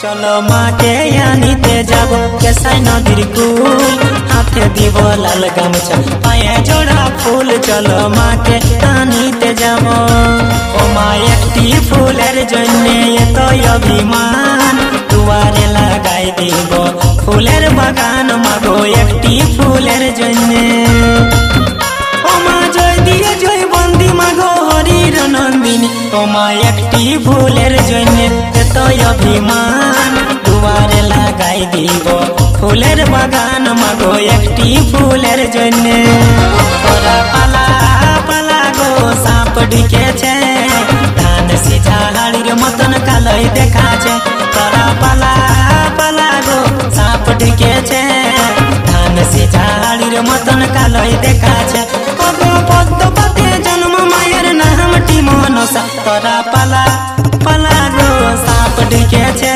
চলো মাকে আনিতে যাব কেসাই নদীর কুল হাতে দিব লাল গামছা পায়ে জোড়া ফুল চলো মাকে আনিতে যাব ও মা একটি ফুলের জন্য এত অভিমান দুয়ারে লাগাই দিব ফুলের বাগান মাগো একটি ফুলের জন্য ও মা জয় দিয়ে জয় বন্দি মাগো হরির নন্দিনী ও মা একটি ফুলের জন্য এত অভিমান দুয়ারে লাগাই দিব ফুলের বাগান মাগো একটি ফুলের জন্য তোরা পালা পালা গো সাপ ঢুকেছে ধান সিঝা হাড়ির মতন কালোই দেখাছে তোরা পালা পালা গো সাপ ঢুকেছে ধান সিঝা হাড়ির মতন কালোই দেখাছে পদ্মপতি জন্ম মায়ের নামটি মনসা তোরা পালা পালা গো সাপ ঢুকেছে